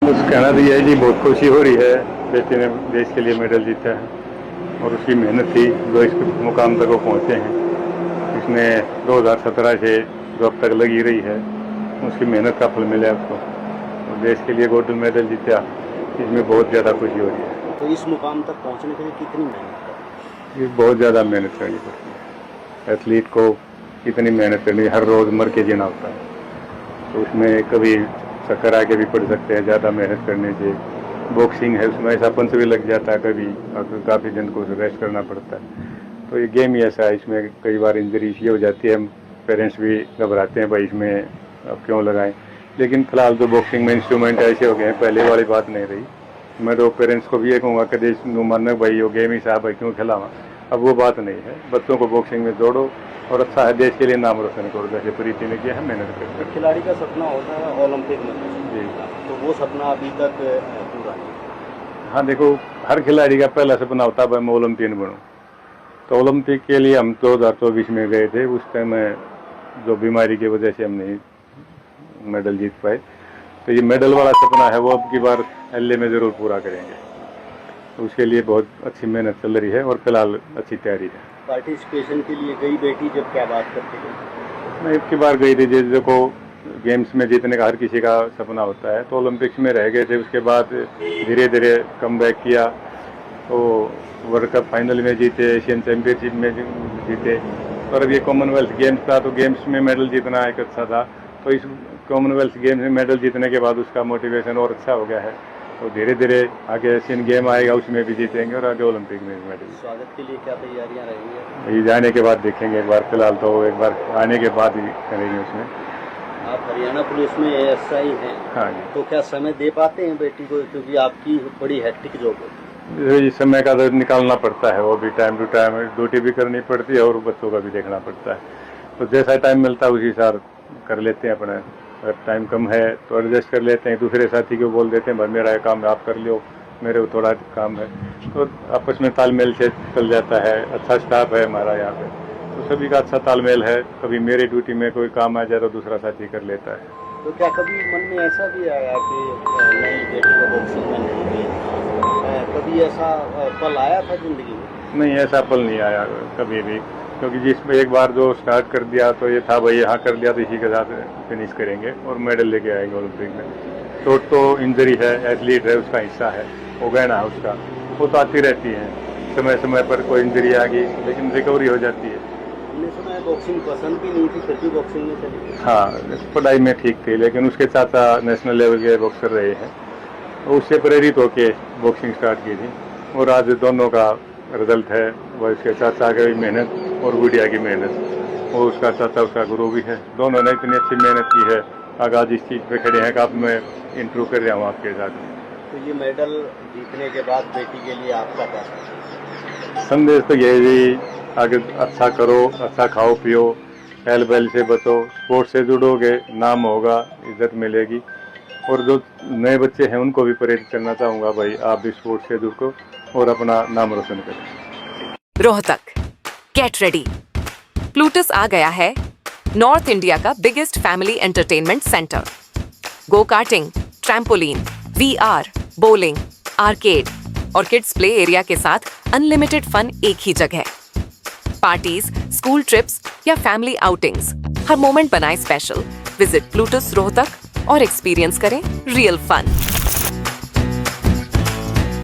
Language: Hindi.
कुछ कहना तो यह है जी, बहुत खुशी हो रही है। बेटे ने देश के लिए मेडल जीता है और उसकी मेहनत थी जो इस मुकाम तक वो पहुँचे हैं। इसने 2017 से जो अब तक लगी रही है उसकी मेहनत का फल मिला उसको और देश के लिए गोल्ड मेडल जीता। इसमें बहुत ज़्यादा खुशी हो रही है। तो इस मुकाम तक पहुंचने के लिए कितनी मेहनत करनी ये बहुत ज़्यादा मेहनत करनी पड़ती है। एथलीट को कितनी मेहनत करनी है, हर रोज़ मर के जीना होता है। तो उसमें कभी चक्कर आके भी पड़ सकते हैं ज़्यादा मेहनत करने से। बॉक्सिंग है उसमें ऐसा पंच भी लग जाता है कभी और काफ़ी दिन को रेस्ट करना पड़ता है। तो ये गेम ही ऐसा है, इसमें कई बार इंजरी इसलिए हो जाती है। पेरेंट्स भी घबराते हैं भाई इसमें अब क्यों लगाएं, लेकिन फिलहाल तो बॉक्सिंग में इंस्ट्रूमेंट ऐसे हो गए हैं, पहले वाली बात नहीं रही। मैं तो पेरेंट्स को भी ये कहूँगा कि देश मानना भाई वो गेम ही साहब है क्यों खिलावा, अब वो बात नहीं है। बच्चों को बॉक्सिंग में जोड़ो और अच्छा है, देश के लिए नाम रोशन करो जैसे प्रीति ने किया है, मेहनत करते हैं। खिलाड़ी का सपना होता है ओलंपिक में जी तो वो सपना अभी तक पूरा नहीं। हाँ, देखो हर खिलाड़ी का पहला सपना होता है मैं ओलंपियन बनूँ। तो ओलंपिक के लिए हम 2024 में गए थे, उस टाइम जो बीमारी की वजह से हम नहीं मेडल जीत पाए। तो ये मेडल वाला सपना है वो अब की बार एलए में ज़रूर पूरा करेंगे। तो उसके लिए बहुत अच्छी मेहनत चल रही है और फिलहाल अच्छी तैयारी है। पार्टिसिपेशन के लिए गई बेटी जब क्या बात करती है? मैं एक की बार गई थी, जैसे देखो गेम्स में जीतने का हर किसी का सपना होता है। तो ओलंपिक्स में रह गए थे, उसके बाद धीरे धीरे कम बैक किया तो वर्ल्ड कप फाइनल में जीते, एशियन चैम्पियनशिप में जीते। और अब ये कॉमनवेल्थ गेम्स था तो गेम्स में मेडल जीतना एक अच्छा था। तो इस कॉमनवेल्थ गेम्स में मेडल जीतने के बाद उसका मोटिवेशन और अच्छा हो गया है। तो धीरे धीरे आगे एशियन गेम आएगा उसमें भी जीतेंगे और आगे ओलंपिक में भी मेडल। स्वागत के लिए क्या तैयारियां रहेंगी? ये जाने के बाद देखेंगे एक बार, फिलहाल तो एक बार आने के बाद ही करेंगे उसमें। आप हरियाणा पुलिस में एएसआई हैं। हाँ जी। तो क्या समय दे पाते हैं बेटी को, क्योंकि आपकी बड़ी हैक्टिक जॉब होती है? इस समय का तो निकालना पड़ता है, वो भी टाइम टू टाइम ड्यूटी भी करनी पड़ती है और बच्चों का भी देखना पड़ता है। तो जैसा टाइम मिलता है उसी हिसाब कर लेते हैं अपना। अगर टाइम कम है तो एडजस्ट कर लेते हैं, दूसरे साथी को बोल देते हैं भाई मेरा ये काम है आप कर लो, मेरे को थोड़ा काम है। तो आपस में तालमेल से चल जाता है। अच्छा स्टाफ है हमारा यहाँ पे, तो सभी का अच्छा तालमेल है। कभी मेरी ड्यूटी में कोई काम आ जाए तो दूसरा साथी कर लेता है। तो क्या कभी मन में ऐसा भी आया कि नहीं बेटी को बॉक्सिंग में नहीं भेजना? कभी ऐसा पल आया था जिंदगी में? नहीं, ऐसा पल नहीं आया कभी भी, क्योंकि जिसमें एक बार जो स्टार्ट कर दिया तो ये था भाई यहाँ कर लिया तो इसी के साथ फिनिश करेंगे और मेडल लेके आएंगे ओलंपिक में। चोट तो इंजरी है, एथलीट है, उसका हिस्सा है, वो गहना है उसका, वो तो आती रहती है। समय समय पर कोई इंजरी आ गई लेकिन रिकवरी हो जाती है। हमने सुना है बॉक्सिंग पसंद भी नहीं थी फिर भी बॉक्सिंग में चली। हाँ, पढ़ाई में ठीक थी लेकिन उसके चाचा नेशनल लेवल के बॉक्सर रहे हैं, तो उससे प्रेरित होकर बॉक्सिंग स्टार्ट की थी। और आज दोनों का रिजल्ट है, वह उसके चाचा की मेहनत और गुड़िया की मेहनत। वो उसका चाचा उसका गुरु भी है, दोनों ने इतनी अच्छी मेहनत की है। आज इस चीज़ पे खड़े हैं कि आप मैं इंटरव्यू कर रहा हूँ आपके साथ। तो ये मेडल जीतने के बाद बेटी के लिए आपका क्या संदेश तो यही जी, आगे अच्छा करो, अच्छा खाओ पियो, हेल बैल से बचो, स्पोर्ट्स से जुड़ोगे नाम होगा, इज्जत मिलेगी। और जो नए बच्चे हैं उनको भी प्रेरित करना चाहूँगा भाई आप भी स्पोर्ट्स से जुड़ो और अपना नाम रोशन करें। रोहतक, गेट रेडी, प्लूटस आ गया है नॉर्थ इंडिया का biggest family entertainment centre. Go karting, trampoline, VR, bowling, arcade और किड्स प्ले एरिया के साथ अनलिमिटेड फन एक ही जगह। पार्टीज, स्कूल ट्रिप्स या फैमिली आउटिंग्स, हर मोमेंट बनाए स्पेशल। विजिट प्लूटस रोहतक और एक्सपीरियंस करें रियल फन।